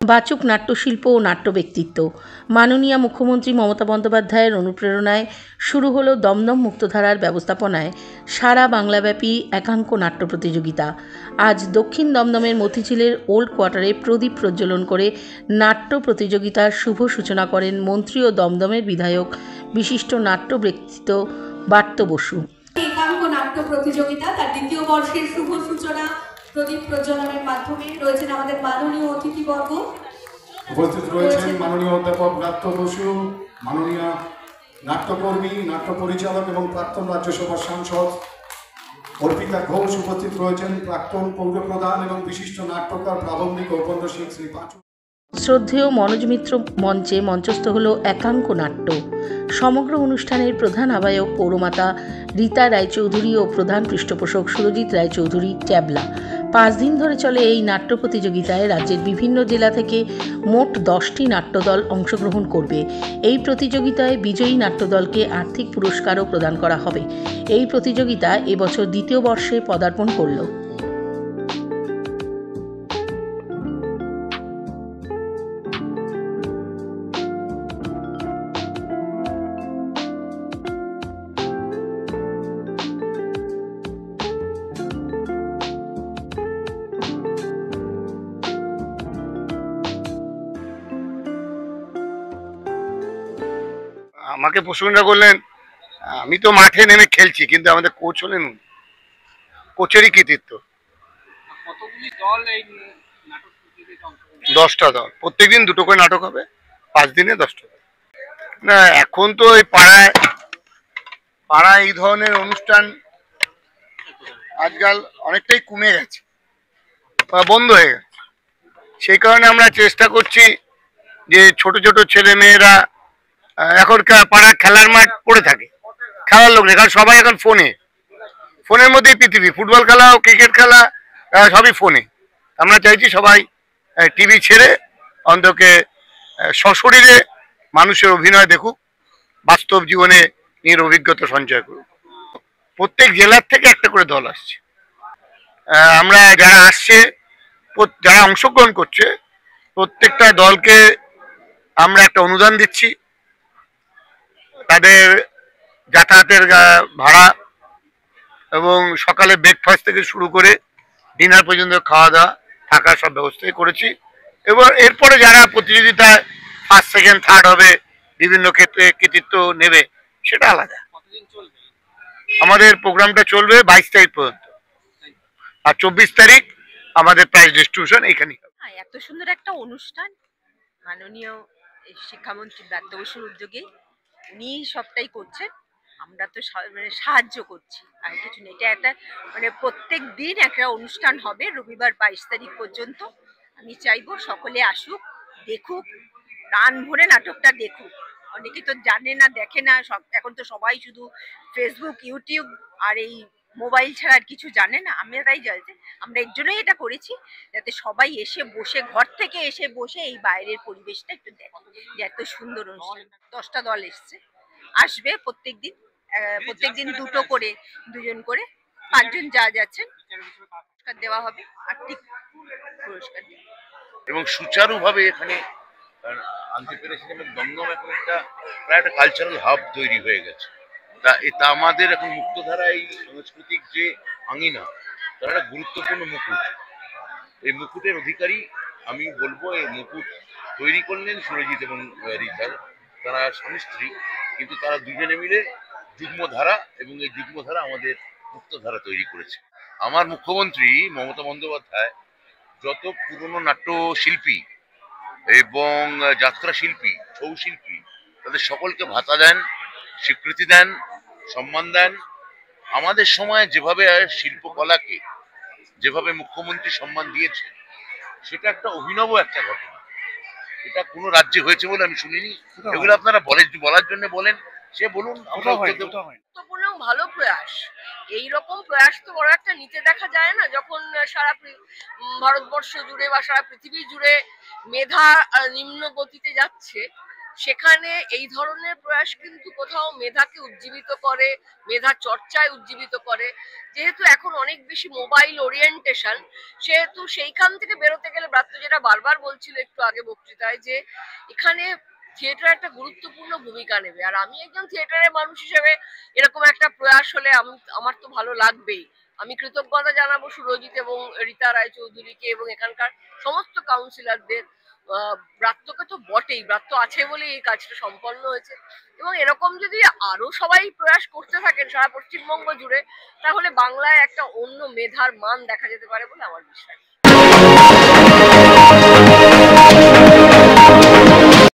বাচক নাট্যশিল্প ও নাট্য ব্যক্তিত্ব। মাননীয় মুখ্যমন্ত্রী মমতা বন্দ্যোপাধ্যায়ের অনুপ্রেরণায় শুরু হলো দমদম মুক্তধারার ব্যবস্থাপনায় সারা বাংলাব্যাপী একাঙ্ক নাট্য প্রতিযোগিতা। আজ দক্ষিণ দমদমের মতিঝিলের ওল্ড কোয়ার্টারে প্রদীপ প্রজ্বলন করে নাট্য প্রতিযোগিতার শুভ সূচনা করেন মন্ত্রী ও দমদমের বিধায়ক বিশিষ্ট নাট্য ব্যক্তিত্ব বার্ত বসু। একাঙ্ক নাট্য প্রতিযোগিতা তার দ্বিতীয় বর্ষের শুভ সূচনা প্রদীপ প্রজ্বলনের মাধ্যমে রয়েছেন আমাদের মাননীয় অতিথিবর্গ। উপস্থিত রয়েছেন মাননীয় অধ্যাপক বার্ত বসু, মাননীয় নাট্যকর্মী, নাট্য পরিচালক এবং প্রাক্তন রাজ্যসভার সাংসদ অর্পিতা ঘোষ। উপস্থিত রয়েছেন প্রাক্তন পৌরপ্রধান এবং বিশিষ্ট নাট্যকার প্রাবন্ধিক ঔপন্যাসিক শ্রী পাঁচু। শ্রদ্ধেয় মনোজ মিত্র মঞ্চে মঞ্চস্থ হল একাঙ্ক নাট্য। সমগ্র অনুষ্ঠানের প্রধান আহ্বায়ক পৌরমাতা রীতা রায়চৌধুরী ও প্রধান পৃষ্ঠপোষক সুরজিৎ রায়চৌধুরী ট্যাবলা। 5 দিন ধরে চলে এই নাট্য প্রতিযোগিতায় রাজ্যের বিভিন্ন জেলা থেকে মোট 10টি নাট্যদল অংশগ্রহণ করবে। এই প্রতিযোগিতায় বিজয়ী নাট্যদলকে আর্থিক পুরস্কারও প্রদান করা হবে। এই প্রতিযোগিতা এবছর দ্বিতীয় বর্ষে পদার্পণ করল। আমাকে প্রশ্নটা করলেন, আমি তো মাঠে নেমে খেলছি, কিন্তু আমাদের কোচ হলেন কোচেরই কৃতিত্ব। 10টা দল, প্রত্যেকদিন 2টো করে নাটক হবে, 5 দিনে 10টা দল। না, এখন তো এই পাড়ায় এই ধরনের অনুষ্ঠান আজকাল অনেকটাই কমে গেছে বা বন্ধ হয়ে গেছে। সেই কারণে আমরা চেষ্টা করছি যে ছোট ছোট ছেলে মেয়েরা এখনকার পাড়ার খেলার মাঠ পড়ে থাকে, খেলার লোক নেই, কারণ সবাই এখন ফোনের মধ্যেই পৃথিবী। ফুটবল খেলা ও ক্রিকেট খেলা সবই ফোনে। আমরা চাইছি সবাই টিভি ছেড়ে অন্তকে সশরীরে মানুষের অভিনয় দেখুক, বাস্তব জীবনে নিজের অভিজ্ঞতা সঞ্চয় করুক। প্রত্যেক জেলার থেকে একটা করে দল আসছে। আমরা যারা অংশগ্রহণ করছে প্রত্যেকটা দলকে আমরা একটা অনুদান দিচ্ছি। তাদের যাতায়াতের ভাড়া এবং সকালে ব্রেকফাস্ট থেকে শুরু করে ডিনার পর্যন্ত খাওয়া দাওয়া থাকার সব ব্যবস্থাই করেছি। এবং এরপরে যারা প্রতিযোগিতায় 1st, 2nd, 3rd হবে, বিভিন্ন ক্ষেত্রে কৃতিত্ব নেবে, সেটা আলাদা। আমাদের প্রোগ্রামটা চলবে 22 তারিখ পর্যন্ত, আর 24 তারিখ আমাদের প্রাইজ ডিস্ট্রিবিউশন এখানেই হবে। এত সুন্দর একটা অনুষ্ঠান মাননীয় শিক্ষামন্ত্রী ব্রাত্য বসুর উদ্যোগে উনি সবটাই করছেন, আমরা তো সাহায্য করছি, আর কিছু নেই। এটা একটা প্রত্যেক দিন একটা অনুষ্ঠান হবে রবিবার 22 তারিখ পর্যন্ত। আমি চাইবো সকলে আসুক, দেখুক, প্রাণ ভরে নাটকটা দেখুক। অনেকে তো জানে না, দেখে না, এখন তো সবাই শুধু ফেসবুক, ইউটিউব আর এই মোবাইল ছাড়া আর কিছু জানে না। আমরা তাই জানছি, আমরা এর জন্যই এটা করেছি, যাতে সবাই এসে বসে, ঘর থেকে এসে বসে এই বাইরের পরিবেশটা একটু দেখে, যে এত সুন্দর অনুষ্ঠান। 10টা দল আসবে প্রত্যেকদিন 2টো করে, 2জন করে, 5 জন যা যাচ্ছেন পুরস্কার দেওয়া হবে, আর্থিক পুরস্কার এবং সুচারুভাবে এখানে আনতে পেরেছেন। এবং দমদম এখন প্রায় একটা কালচারাল হাব তৈরি হয়ে গেছে। তা আমাদের এখন মুক্তধারা এই সাংস্কৃতিক যে আঙিনা, তার একটা গুরুত্বপূর্ণ মুকুট। এই মুকুটের অধিকারী আমি বলবো, এই মুকুট তৈরি করলেন সুরজিৎ এবং রীতার, তারা স্বামী স্ত্রী, কিন্তু তারা দুজনে মিলে যুগ্মধারা, এবং এই যুগ্মধারা আমাদের মুক্তধারা তৈরি করেছে। আমার মুখ্যমন্ত্রী মমতা বন্দ্যোপাধ্যায় যত পুরনো নাট্যশিল্পী এবং যাত্রা শিল্পী, ছৌ শিল্পী, তাদের সকলকে ভাতা দেন, স্বীকৃতি দেন, সম্মান দেন। আমাদের সময় যেভাবে শিল্পকলাকে যেভাবে মুখ্যমন্ত্রী সম্মান দিয়েছে, সেটা একটা অভিনব একটা ঘটনা। এটা কোনো রাজ্যে হয়েছে বলে আমি শুনিনি। এগুলো আপনারা বলার জন্য বলেন, সে বলুন, আমরা গুরুত্বপূর্ণ ভালো প্রয়াস। এইরকম প্রয়াস তো বড় একটা নিচে দেখা যায় না, যখন সারা ভারতবর্ষ জুড়ে বা সারা পৃথিবী জুড়ে মেধা নিম্ন গতিতে যাচ্ছে, সেখানে এই ধরনের প্রয়াস কিন্তু কোথাও মেধাকে উজ্জীবিত করে, মেধা চর্চায় উজ্জীবিত করে। যেহেতু এখন অনেক বেশি মোবাইল ওরিয়েন্টেশন, সেহেতু সেইখান থেকে বেরোতে গেলে ব্রাত্য যেটা বারবার বলছিল একটু আগে বক্তৃতায়, যে এখানে থিয়েটার একটা গুরুত্বপূর্ণ ভূমিকা নেবে। আর আমি একজন থিয়েটারের মানুষ হিসেবে এরকম একটা প্রয়াস হলে আমার তো ভালো লাগবেই। আমি কৃতজ্ঞতা জানাবো সুরজিৎ এবং রীতা রায়চৌধুরীকে এবং এখানকার সমস্ত কাউন্সিলরদের। ব্রাত্যকে তো বটেই, ব্রাত্য আছে বলেই এই কাজটা সম্পন্ন হয়েছে। এবং এরকম যদি আরো সবাই প্রয়াস করতে থাকেন সারা পশ্চিমবঙ্গ জুড়ে, তাহলে বাংলায় একটা অন্য মেধার মান দেখা যেতে পারে বলে আমার বিশ্বাস।